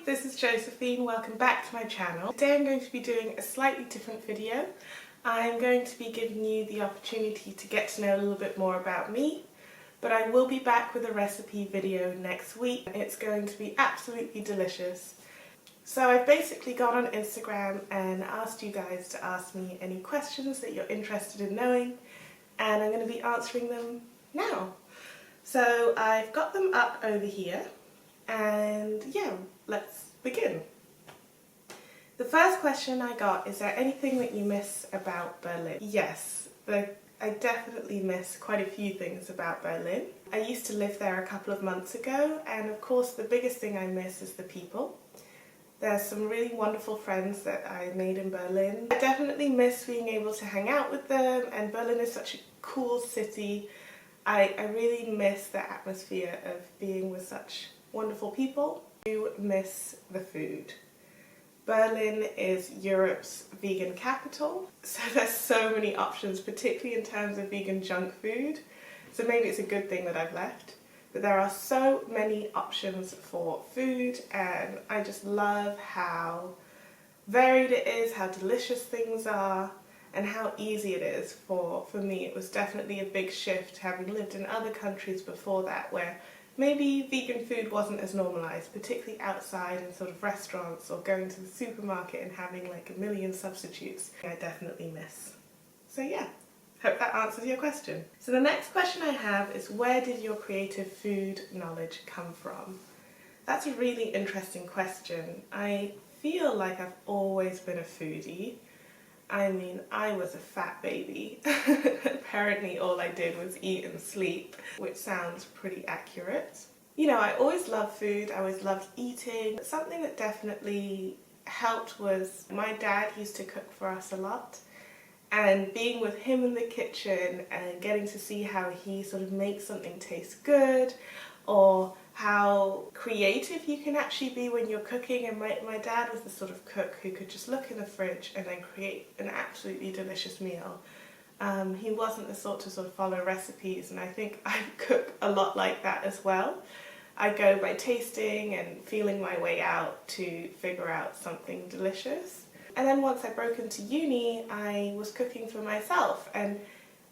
this is Josephine. Welcome back to my channel. Today I'm going to be doing a slightly different video. I'm going to be giving you the opportunity to get to know a little bit more about me, but I will be back with a recipe video next week. It's going to be absolutely delicious. So I've basically gone on Instagram and asked you guys to ask me any questions that you're interested in knowing, and I'm going to be answering them now. So I've got them up over here. And yeah, let's begin. The first question I got, is there anything that you miss about Berlin? Yes, I definitely miss quite a few things about Berlin. I used to live there a couple of months ago, and of course the biggest thing I miss is the people. There's some really wonderful friends that I made in Berlin. I definitely miss being able to hang out with them, and Berlin is such a cool city. I really miss the atmosphere of being with such wonderful people. I do miss the food. Berlin is Europe's vegan capital, so there's so many options, particularly in terms of vegan junk food. So maybe it's a good thing that I've left. But there are so many options for food, and I just love how varied it is, how delicious things are, and how easy it is. For me, it was definitely a big shift, having lived in other countries before that where maybe vegan food wasn't as normalised, particularly outside in sort of restaurants or going to the supermarket and having like a million substitutes. I definitely miss. So yeah, hope that answers your question. So the next question I have is, where did your creative food knowledge come from? That's a really interesting question. I feel like I've always been a foodie. I mean, I was a fat baby. Apparently all I did was eat and sleep, which sounds pretty accurate. You know, I always loved food, I always loved eating. Something that definitely helped was my dad used to cook for us a lot, and being with him in the kitchen and getting to see how he sort of makes something taste good, or how creative you can actually be when you're cooking. And my dad was the sort of cook who could just look in the fridge and then create an absolutely delicious meal. He wasn't the sort to sort of follow recipes, and I think I cook a lot like that as well. I go by tasting and feeling my way out to figure out something delicious. And then once I broke into uni, I was cooking for myself, and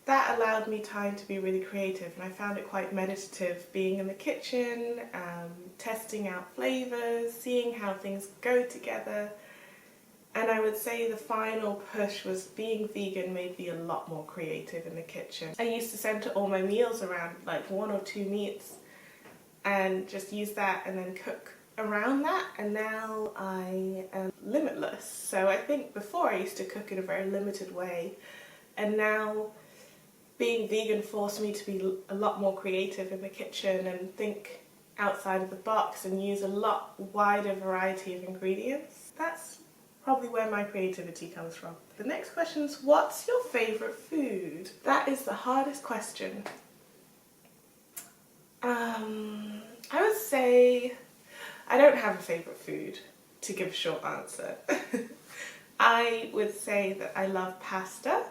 that allowed me time to be really creative, and I found it quite meditative being in the kitchen, testing out flavours, seeing how things go together. And I would say the final push was being vegan made me a lot more creative in the kitchen. I used to center all my meals around like 1 or 2 meats and just use that and then cook around that, and now I am limitless. So I think before I used to cook in a very limited way, and now being vegan forced me to be a lot more creative in the kitchen and think outside of the box and use a lot wider variety of ingredients. That's probably where my creativity comes from. The next question is, what's your favourite food? That is the hardest question. I would say I don't have a favourite food, to give a short answer. I would say that I love pasta,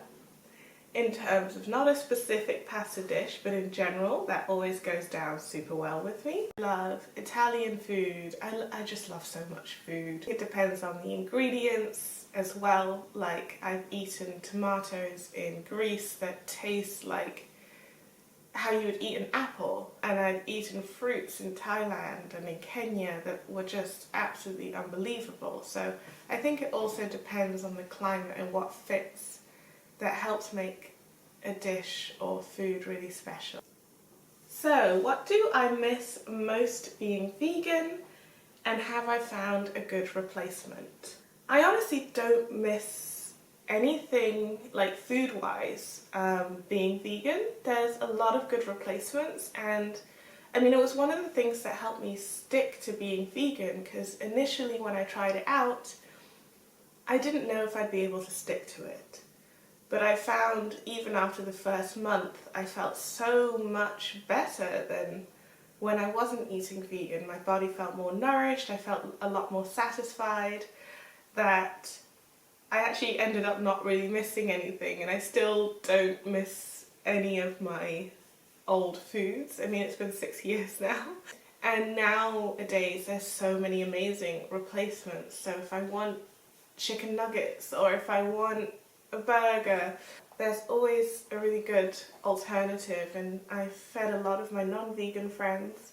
in terms of not a specific pasta dish, but in general, that always goes down super well with me. I love Italian food. I just love so much food. It depends on the ingredients as well. Like, I've eaten tomatoes in Greece that taste like how you would eat an apple, and I've eaten fruits in Thailand and in Kenya that were just absolutely unbelievable. So I think it also depends on the climate and what fits, that helps make a dish or food really special. So, what do I miss most being vegan, and have I found a good replacement? I honestly don't miss anything like food-wise being vegan. There's a lot of good replacements, and I mean, it was one of the things that helped me stick to being vegan, because initially when I tried it out, I didn't know if I'd be able to stick to it. But I found even after the first month, I felt so much better than when I wasn't eating vegan. My body felt more nourished, I felt a lot more satisfied, that I actually ended up not really missing anything, and I still don't miss any of my old foods. I mean, it's been 6 years now. And nowadays there's so many amazing replacements. So if I want chicken nuggets or if I want a burger, there's always a really good alternative. And I've fed a lot of my non-vegan friends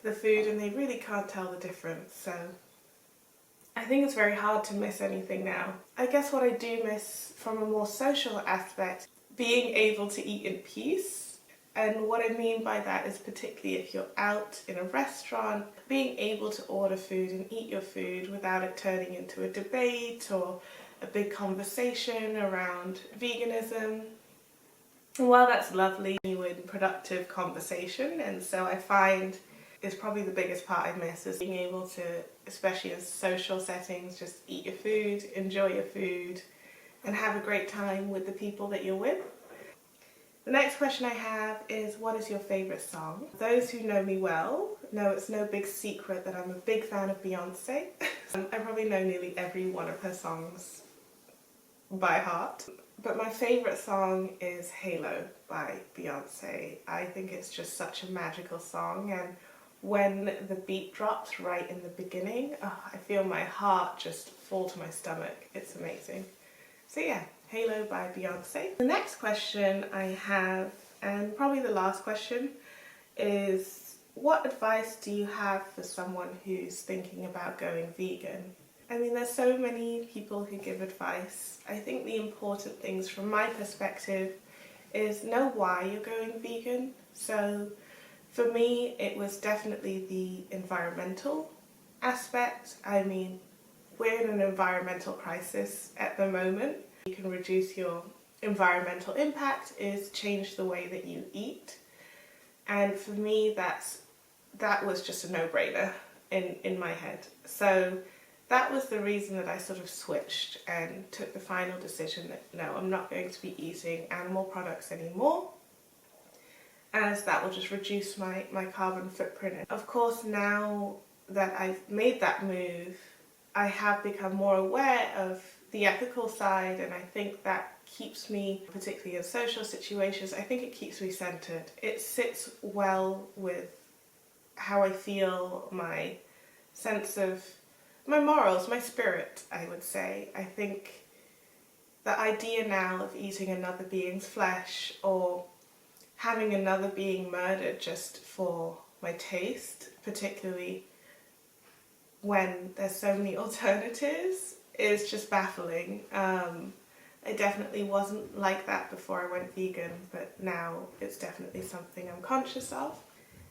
the food and they really can't tell the difference. So I think it's very hard to miss anything now. I guess what I do miss from a more social aspect, being able to eat in peace. And what I mean by that is particularly if you're out in a restaurant, being able to order food and eat your food without it turning into a debate or a big conversation around veganism. And while that's lovely, you in productive conversation, and so I find it's probably the biggest part I miss is being able to, especially in social settings, just eat your food, enjoy your food, and have a great time with the people that you're with. The next question I have is, what is your favourite song? Those who know me well know it's no big secret that I'm a big fan of Beyonce. I probably know nearly every one of her songs by heart. But my favourite song is Halo by Beyonce. I think it's just such a magical song, and when the beat drops right in the beginning, I feel my heart just fall to my stomach. It's amazing. So yeah, Halo by Beyonce. The next question I have, and probably the last question, is what advice do you have for someone who's thinking about going vegan? I mean, there's so many people who give advice. I think the important things from my perspective is know why you're going vegan. So for me, it was definitely the environmental aspect. I mean, we're in an environmental crisis at the moment. You can reduce your environmental impact is change the way that you eat. And for me, that was just a no-brainer in my head. So that was the reason that I sort of switched and took the final decision that no, I'm not going to be eating animal products anymore, as that will just reduce my carbon footprint. Of course, now that I've made that move, I have become more aware of the ethical side, and I think that keeps me, particularly in social situations, I think it keeps me centered. It sits well with how I feel, my sense of my morals, my spirit, I would say. I think the idea now of eating another being's flesh or having another being murdered just for my taste, particularly when there's so many alternatives, is just baffling. I definitely wasn't like that before I went vegan, but now it's definitely something I'm conscious of.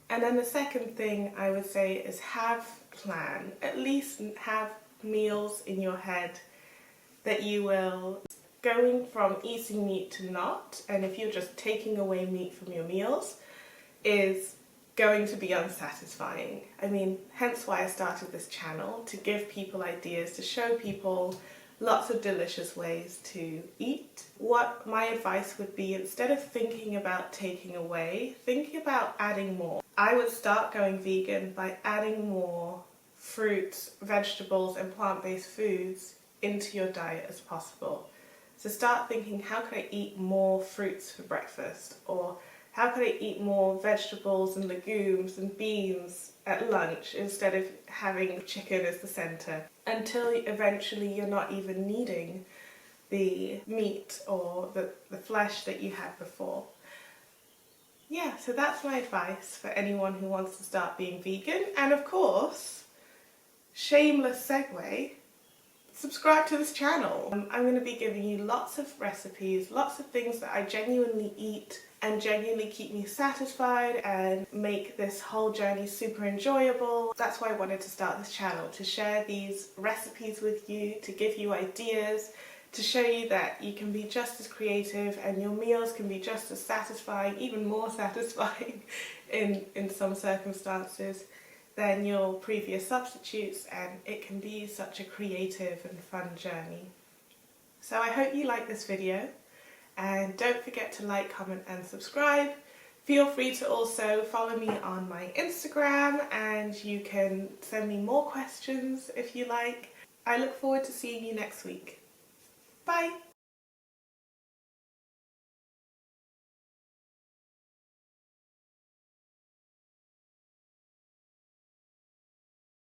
And then the second thing I would say is have a plan. At least have meals in your head that you will, going from eating meat to not, and if you're just taking away meat from your meals, is going to be unsatisfying. I mean, hence why I started this channel, to give people ideas, to show people lots of delicious ways to eat. What my advice would be, instead of thinking about taking away, thinking about adding more. I would start going vegan by adding more fruits, vegetables and plant-based foods into your diet as possible. So start thinking, how can I eat more fruits for breakfast? Or how can I eat more vegetables and legumes and beans at lunch instead of having chicken as the centre? Until eventually you're not even needing the meat or the flesh that you had before. Yeah, so that's my advice for anyone who wants to start being vegan. And of course, shameless segue, subscribe to this channel. I'm going to be giving you lots of recipes, lots of things that I genuinely eat and genuinely keep me satisfied and make this whole journey super enjoyable. That's why I wanted to start this channel, to share these recipes with you, to give you ideas, to show you that you can be just as creative and your meals can be just as satisfying, even more satisfying in some circumstances than your previous substitutes, and it can be such a creative and fun journey. So I hope you like this video, and don't forget to like, comment and subscribe. Feel free to also follow me on my Instagram, and you can send me more questions if you like. I look forward to seeing you next week. Bye!